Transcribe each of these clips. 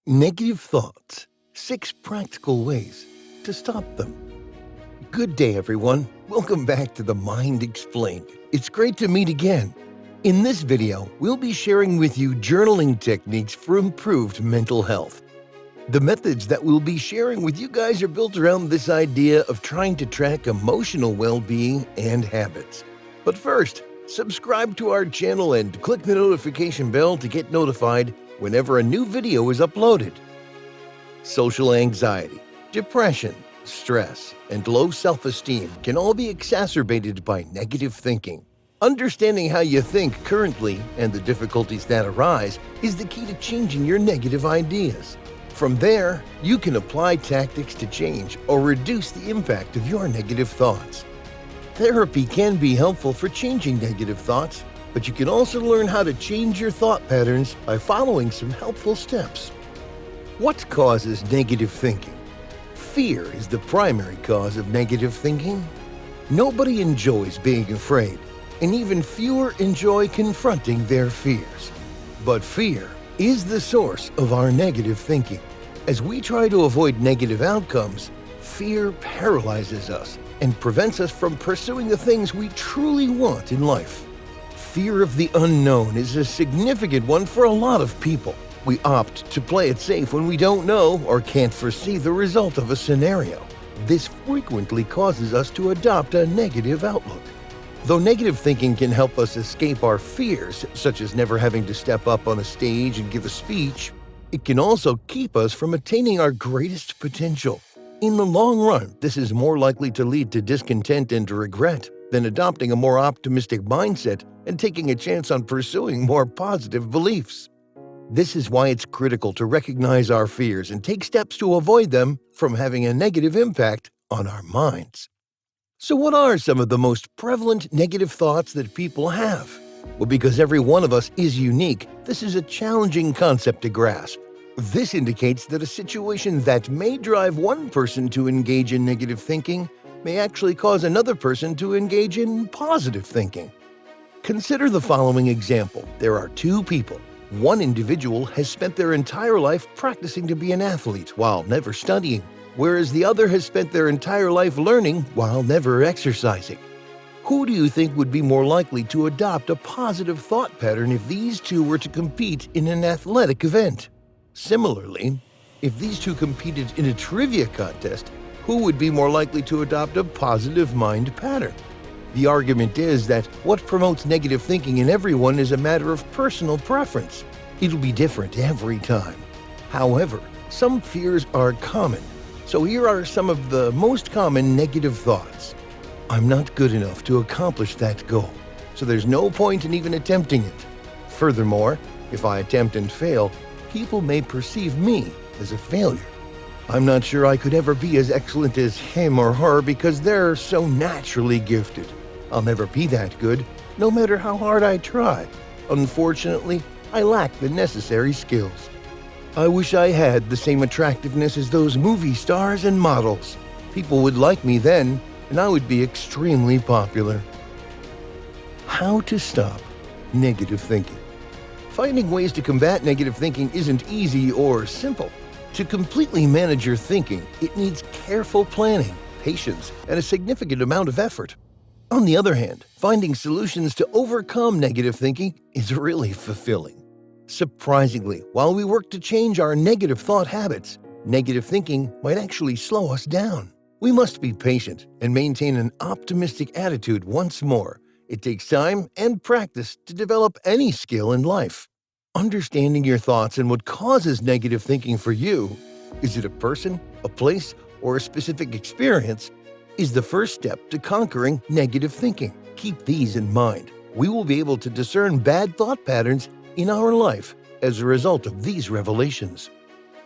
Negative thoughts. 6 practical ways to stop them. Good day, everyone. Welcome back to The Mind Explained. It's great to meet again. In this video, we'll be sharing with you journaling techniques for improved mental health. The methods that we'll be sharing with you guys are built around this idea of trying to track emotional well-being and habits. But first, subscribe to our channel and click the notification bell to get notified whenever a new video is uploaded. Social anxiety, depression, stress, and low self-esteem can all be exacerbated by negative thinking. Understanding how you think currently and the difficulties that arise is the key to changing your negative ideas. From there, you can apply tactics to change or reduce the impact of your negative thoughts. Therapy can be helpful for changing negative thoughts, but you can also learn how to change your thought patterns by following some helpful steps. What causes negative thinking? Fear is the primary cause of negative thinking. Nobody enjoys being afraid, and even fewer enjoy confronting their fears. But fear is the source of our negative thinking. As we try to avoid negative outcomes, fear paralyzes us and prevents us from pursuing the things we truly want in life. Fear of the unknown is a significant one for a lot of people. We opt to play it safe when we don't know or can't foresee the result of a scenario. This frequently causes us to adopt a negative outlook. Though negative thinking can help us escape our fears, such as never having to step up on a stage and give a speech, it can also keep us from attaining our greatest potential. In the long run, this is more likely to lead to discontent and regret than adopting a more optimistic mindset and taking a chance on pursuing more positive beliefs. This is why it's critical to recognize our fears and take steps to avoid them from having a negative impact on our minds. So what are some of the most prevalent negative thoughts that people have? Well, because every one of us is unique, this is a challenging concept to grasp. This indicates that a situation that may drive one person to engage in negative thinking may actually cause another person to engage in positive thinking. Consider the following example. There are 2 people. One individual has spent their entire life practicing to be an athlete while never studying, whereas the other has spent their entire life learning while never exercising. Who do you think would be more likely to adopt a positive thought pattern if these 2 were to compete in an athletic event? Similarly, if these 2 competed in a trivia contest, who would be more likely to adopt a positive mind pattern? The argument is that what promotes negative thinking in everyone is a matter of personal preference. It'll be different every time. However, some fears are common. So here are some of the most common negative thoughts. I'm not good enough to accomplish that goal, so there's no point in even attempting it. Furthermore, if I attempt and fail, people may perceive me as a failure. I'm not sure I could ever be as excellent as him or her because they're so naturally gifted. I'll never be that good, no matter how hard I try. Unfortunately, I lack the necessary skills. I wish I had the same attractiveness as those movie stars and models. People would like me then, and I would be extremely popular. How to stop negative thinking? Finding ways to combat negative thinking isn't easy or simple. To completely manage your thinking, it needs careful planning, patience, and a significant amount of effort. On the other hand, finding solutions to overcome negative thinking is really fulfilling. Surprisingly, while we work to change our negative thought habits, negative thinking might actually slow us down. We must be patient and maintain an optimistic attitude once more. It takes time and practice to develop any skill in life. Understanding your thoughts and what causes negative thinking for you, is it a person, a place, or a specific experience, is the first step to conquering negative thinking. Keep these in mind. We will be able to discern bad thought patterns in our life as a result of these revelations.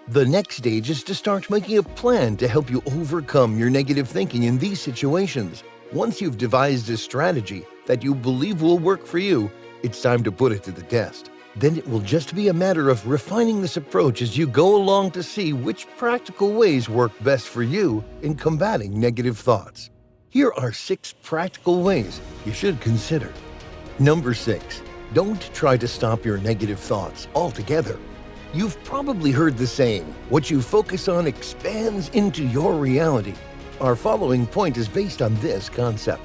The next stage is to start making a plan to help you overcome your negative thinking in these situations. Once you've devised a strategy that you believe will work for you, it's time to put it to the test. Then it will just be a matter of refining this approach as you go along to see which practical ways work best for you in combating negative thoughts. Here are 6 practical ways you should consider. Number 6. Don't try to stop your negative thoughts altogether. You've probably heard the saying, what you focus on expands into your reality. Our following point is based on this concept.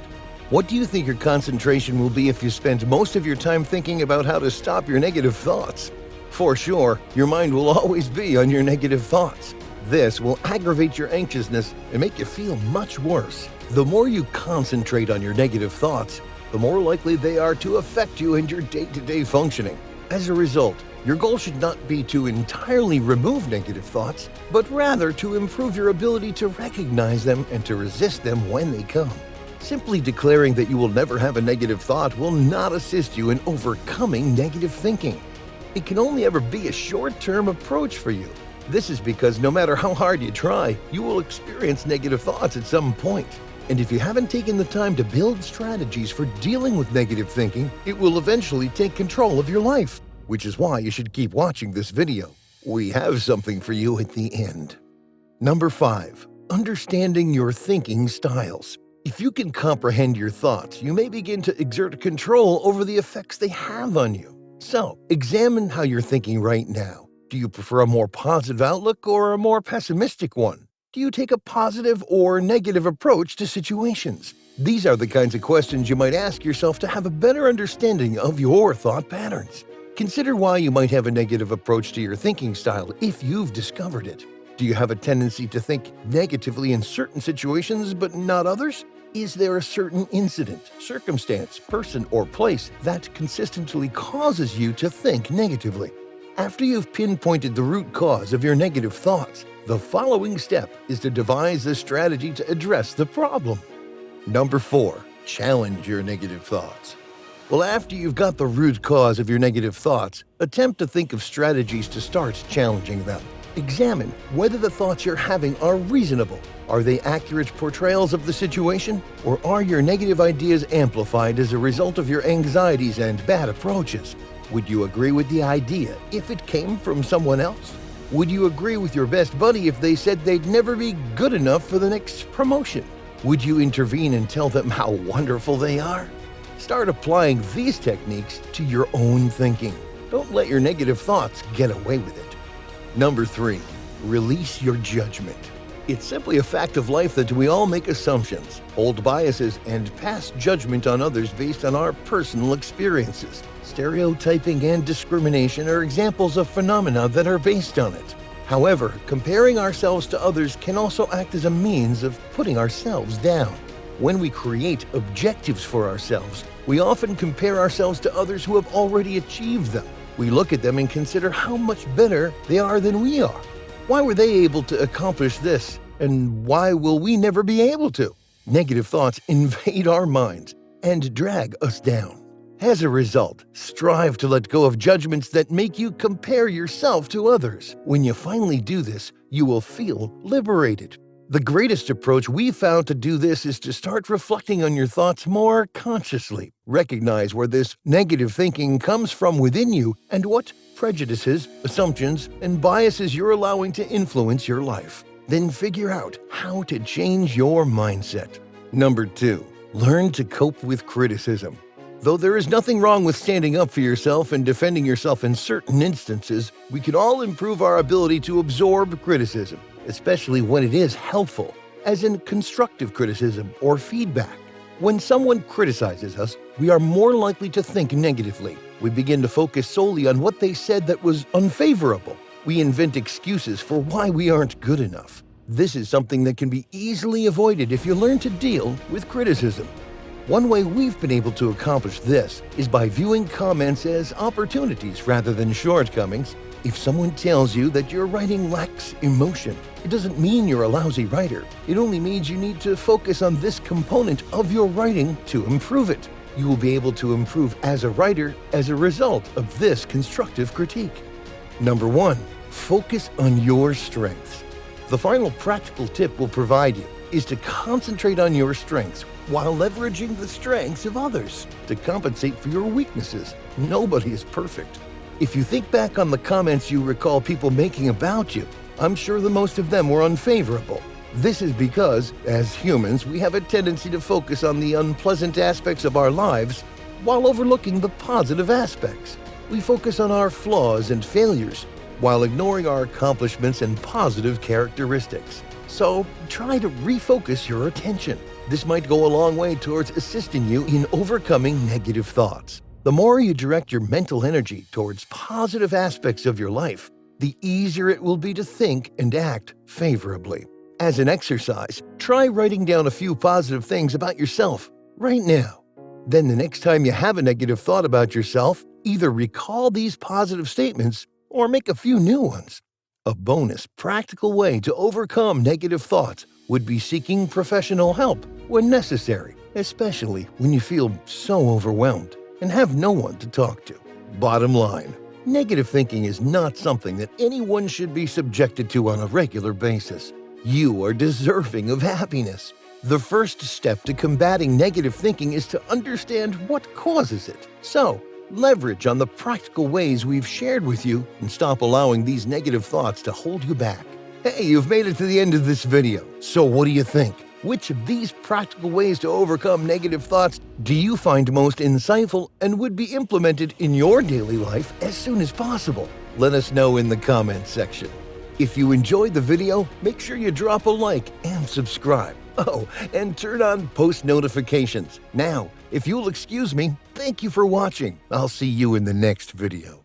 What do you think your concentration will be if you spend most of your time thinking about how to stop your negative thoughts? For sure, your mind will always be on your negative thoughts. This will aggravate your anxiousness and make you feel much worse. The more you concentrate on your negative thoughts, the more likely they are to affect you and your day-to-day functioning. As a result, your goal should not be to entirely remove negative thoughts, but rather to improve your ability to recognize them and to resist them when they come. Simply declaring that you will never have a negative thought will not assist you in overcoming negative thinking. It can only ever be a short-term approach for you. This is because no matter how hard you try, you will experience negative thoughts at some point. And if you haven't taken the time to build strategies for dealing with negative thinking, it will eventually take control of your life. Which is why you should keep watching this video. We have something for you at the end. Number 5. Understanding your thinking styles. If you can comprehend your thoughts, you may begin to exert control over the effects they have on you. So, examine how you're thinking right now. Do you prefer a more positive outlook or a more pessimistic one? Do you take a positive or negative approach to situations? These are the kinds of questions you might ask yourself to have a better understanding of your thought patterns. Consider why you might have a negative approach to your thinking style if you've discovered it. Do you have a tendency to think negatively in certain situations but not others? Is there a certain incident, circumstance, person, or place that consistently causes you to think negatively? After you've pinpointed the root cause of your negative thoughts, the following step is to devise a strategy to address the problem. Number 4. Challenge your negative thoughts. Well, after you've got the root cause of your negative thoughts, attempt to think of strategies to start challenging them. Examine whether the thoughts you're having are reasonable. Are they accurate portrayals of the situation? Or are your negative ideas amplified as a result of your anxieties and bad approaches? Would you agree with the idea if it came from someone else? Would you agree with your best buddy if they said they'd never be good enough for the next promotion? Would you intervene and tell them how wonderful they are? Start applying these techniques to your own thinking. Don't let your negative thoughts get away with it. Number 3. Release your judgment. It's simply a fact of life that we all make assumptions, hold biases, and pass judgment on others based on our personal experiences. Stereotyping and discrimination are examples of phenomena that are based on it. However, comparing ourselves to others can also act as a means of putting ourselves down. When we create objectives for ourselves, we often compare ourselves to others who have already achieved them. We look at them and consider how much better they are than we are. Why were they able to accomplish this, and why will we never be able to? Negative thoughts invade our minds and drag us down. As a result, strive to let go of judgments that make you compare yourself to others. When you finally do this, you will feel liberated. The greatest approach we've found to do this is to start reflecting on your thoughts more consciously. Recognize where this negative thinking comes from within you and what prejudices, assumptions, and biases you're allowing to influence your life. Then figure out how to change your mindset. Number 2. Learn to cope with criticism. Though there is nothing wrong with standing up for yourself and defending yourself in certain instances, we can all improve our ability to absorb criticism, especially when it is helpful, as in constructive criticism or feedback. When someone criticizes us, we are more likely to think negatively. We begin to focus solely on what they said that was unfavorable. We invent excuses for why we aren't good enough. This is something that can be easily avoided if you learn to deal with criticism. One way we've been able to accomplish this is by viewing comments as opportunities rather than shortcomings. If someone tells you that your writing lacks emotion, it doesn't mean you're a lousy writer. It only means you need to focus on this component of your writing to improve it. You will be able to improve as a writer as a result of this constructive critique. Number 1. Focus on your strengths. The final practical tip we'll provide you is to concentrate on your strengths while leveraging the strengths of others to compensate for your weaknesses. Nobody is perfect. If you think back on the comments you recall people making about you, I'm sure the most of them were unfavorable. This is because, as humans, we have a tendency to focus on the unpleasant aspects of our lives while overlooking the positive aspects. We focus on our flaws and failures, while ignoring our accomplishments and positive characteristics. So try to refocus your attention. This might go a long way towards assisting you in overcoming negative thoughts. The more you direct your mental energy towards positive aspects of your life, the easier it will be to think and act favorably. As an exercise, try writing down a few positive things about yourself right now. Then the next time you have a negative thought about yourself, either recall these positive statements or make a few new ones. A bonus practical way to overcome negative thoughts would be seeking professional help when necessary, especially when you feel so overwhelmed and have no one to talk to. Bottom line, negative thinking is not something that anyone should be subjected to on a regular basis. You are deserving of happiness. The first step to combating negative thinking is to understand what causes it. So, leverage on the practical ways we've shared with you and stop allowing these negative thoughts to hold you back. Hey, you've made it to the end of this video. So what do you think? Which of these practical ways to overcome negative thoughts do you find most insightful and would be implemented in your daily life as soon as possible? Let us know in the comments section. If you enjoyed the video, make sure you drop a like and subscribe. Oh, and turn on post notifications. Now, if you'll excuse me, thank you for watching. I'll see you in the next video.